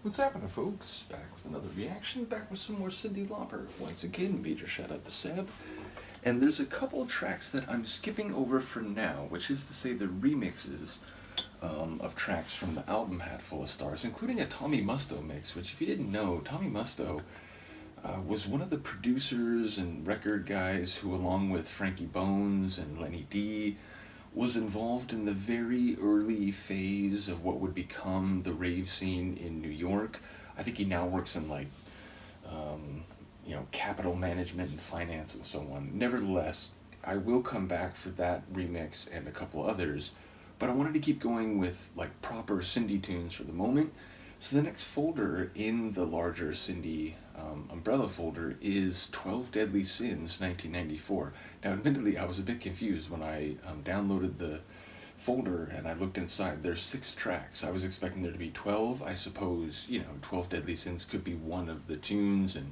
What's happening, folks? Back with another reaction, back with some more Cyndi Lauper. Once again, major shout out to Seb. And there's a couple of tracks that I'm skipping over for now, which is to say the remixes of tracks from the album Hatful of Stars, including a Tommy Musto mix, which if you didn't know, Tommy Musto was one of the producers and record guys who, along with Frankie Bones and Lenny D, was involved in the very early phase of what would become the rave scene in New York. I think he now works in capital management and finance and so on. Nevertheless, I will come back for that remix and a couple others, but I wanted to keep going with like proper Cyndi tunes for the moment. So the next folder in the larger Cyndi umbrella folder is 12 Deadly Cyns 1994. Now admittedly I was a bit confused when I downloaded the folder and I looked inside. There's 6 tracks. I was expecting there to be 12. I suppose, 12 Deadly Cyns could be one of the tunes, and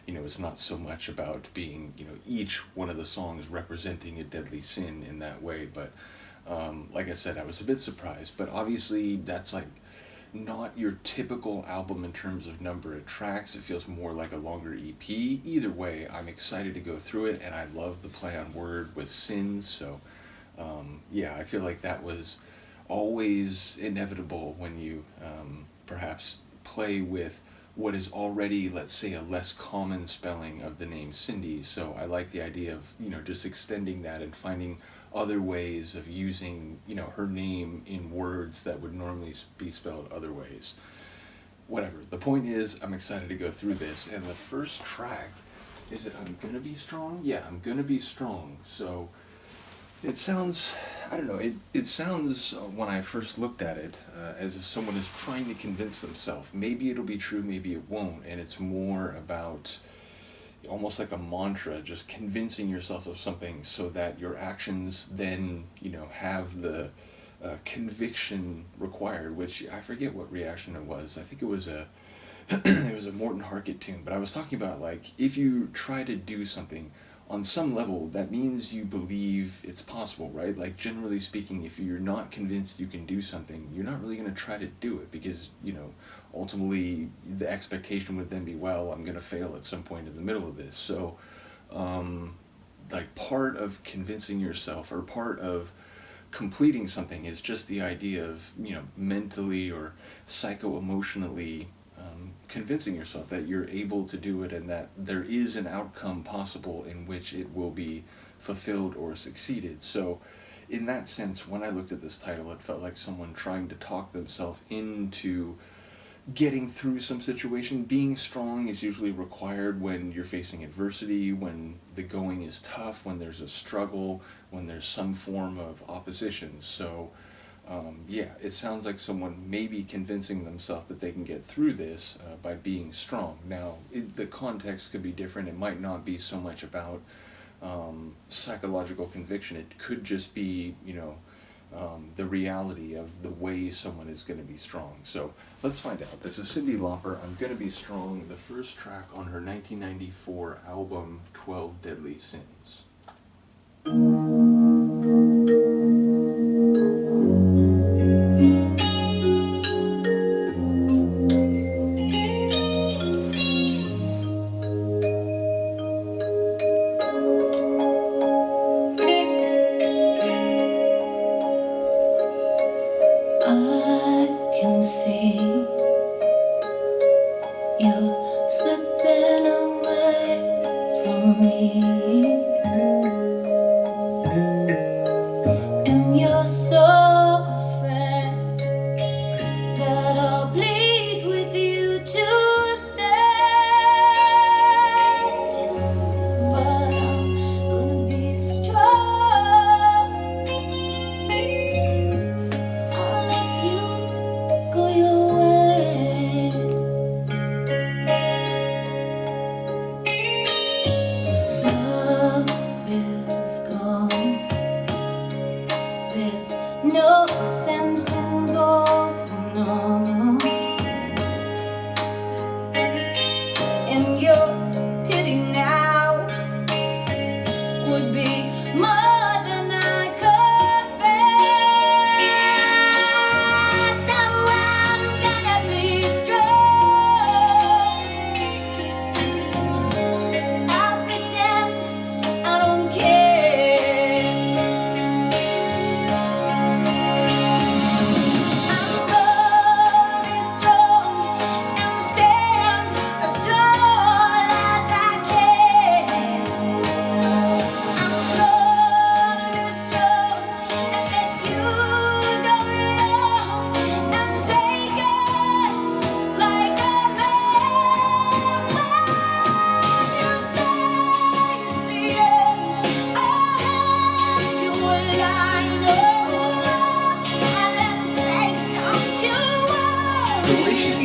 it's not so much about being, each one of the songs representing a deadly sin in that way, but like I said, I was a bit surprised. But obviously that's like not your typical album in terms of number of tracks. It feels more like a longer EP. Either way, I'm excited to go through it, and I love the play on word with sins, so yeah, I feel like that was always inevitable when you perhaps play with what is already, let's say, a less common spelling of the name Cyndi. So I like the idea of, just extending that and finding other ways of using, her name in words that would normally be spelled other ways. Whatever. The point is, I'm excited to go through this. And the first track, is it I'm Gonna Be Strong? Yeah, I'm Gonna Be Strong. So it sounds, I don't know, it sounds, when I first looked at it, as if someone is trying to convince themselves. Maybe it'll be true, maybe it won't, and it's more about almost like a mantra, just convincing yourself of something so that your actions then, have the conviction required, which I forget what reaction it was. I think it was a it was a Morton Harkett tune, but I was talking about, like, if you try to do something on some level, that means you believe it's possible, right? Like, generally speaking, if you're not convinced you can do something, you're not really going to try to do it, because, ultimately the expectation would then be, well, I'm going to fail at some point in the middle of this. So, like, part of convincing yourself, or part of completing something, is just the idea of, mentally or psycho-emotionally convincing yourself that you're able to do it, and that there is an outcome possible in which it will be fulfilled or succeeded. So in that sense, when I looked at this title, it felt like someone trying to talk themselves into getting through some situation. Being strong is usually required when you're facing adversity, when the going is tough, when there's a struggle, when there's some form of opposition. So yeah, it sounds like someone maybe convincing themselves that they can get through this by being strong. Now, the context could be different. It might not be so much about psychological conviction. It could just be, the reality of the way someone is going to be strong. So let's find out. This is Cyndi Lauper, I'm Gonna Be Strong, the first track on her 1994 album 12 Deadly Cyns. I can see you slipping away from me.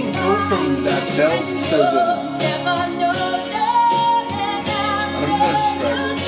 can go from that belt to the... I don't know how to describe it.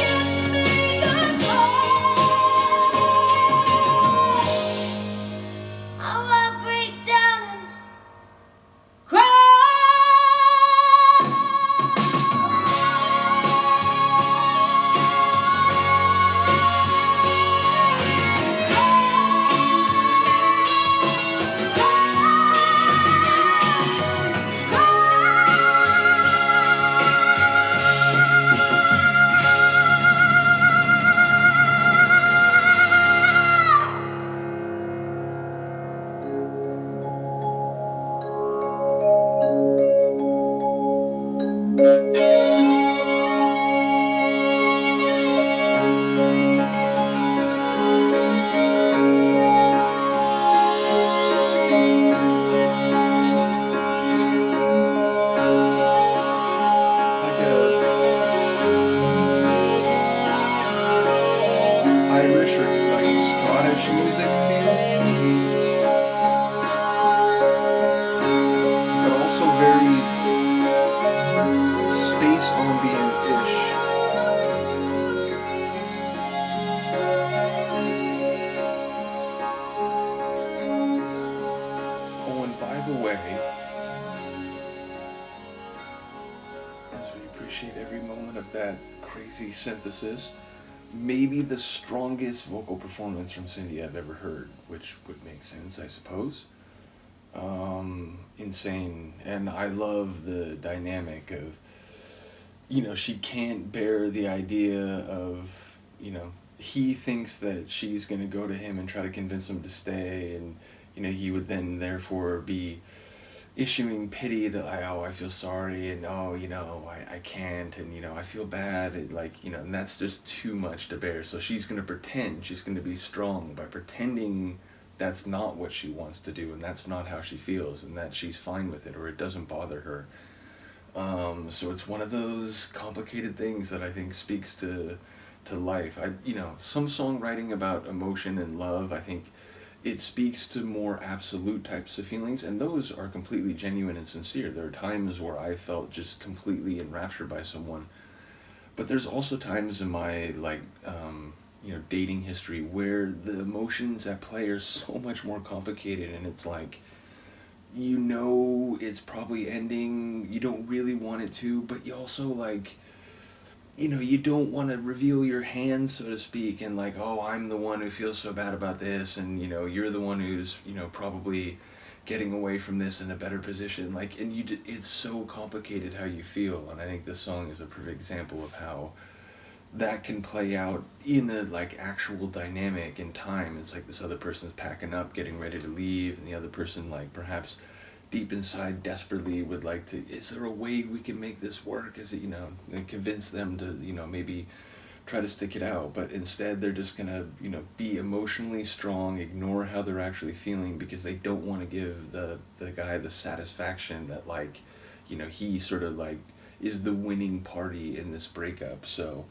Irish or like Scottish music feel, but also very space ambient-ish. Oh, and by the way, as we appreciate every moment of that crazy synthesis, maybe the strongest vocal performance from Cyndi I've ever heard, which would make sense, I suppose. Insane. And I love the dynamic of, she can't bear the idea of, he thinks that she's going to go to him and try to convince him to stay, and, he would then therefore be issuing pity that I feel sorry, and I can't, and I feel bad, and and that's just too much to bear. So she's going to pretend she's going to be strong by pretending that's not what she wants to do, and that's not how she feels, and that she's fine with it, or it doesn't bother her. So it's one of those complicated things that I think speaks to life. Some songwriting about emotion and love, I think it speaks to more absolute types of feelings, and those are completely genuine and sincere. There are times where I felt just completely enraptured by someone, but there's also times in my dating history where the emotions at play are so much more complicated, and it's it's probably ending, you don't really want it to, but you also you don't want to reveal your hand, so to speak, and oh, I'm the one who feels so bad about this, and you're the one who's probably getting away from this in a better position, and it's so complicated how you feel. And I think this song is a perfect example of how that can play out in a actual dynamic in time. It's this other person's packing up, getting ready to leave, and the other person perhaps deep inside desperately would like to, is there a way we can make this work? Is it, and convince them to, maybe try to stick it out, but instead they're just gonna, be emotionally strong, ignore how they're actually feeling, because they don't want to give the guy the satisfaction that he sort of is the winning party in this breakup. So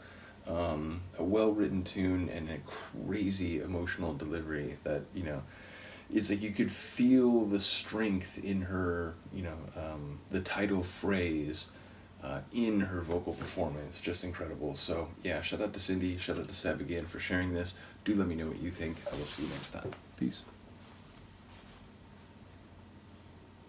a well-written tune and a crazy emotional delivery that, it's you could feel the strength in her, the title phrase in her vocal performance. Just incredible. So yeah, shout out to Cyndi, shout out to Seb again for sharing this. Do let me know what you think. I will see you next time. Peace.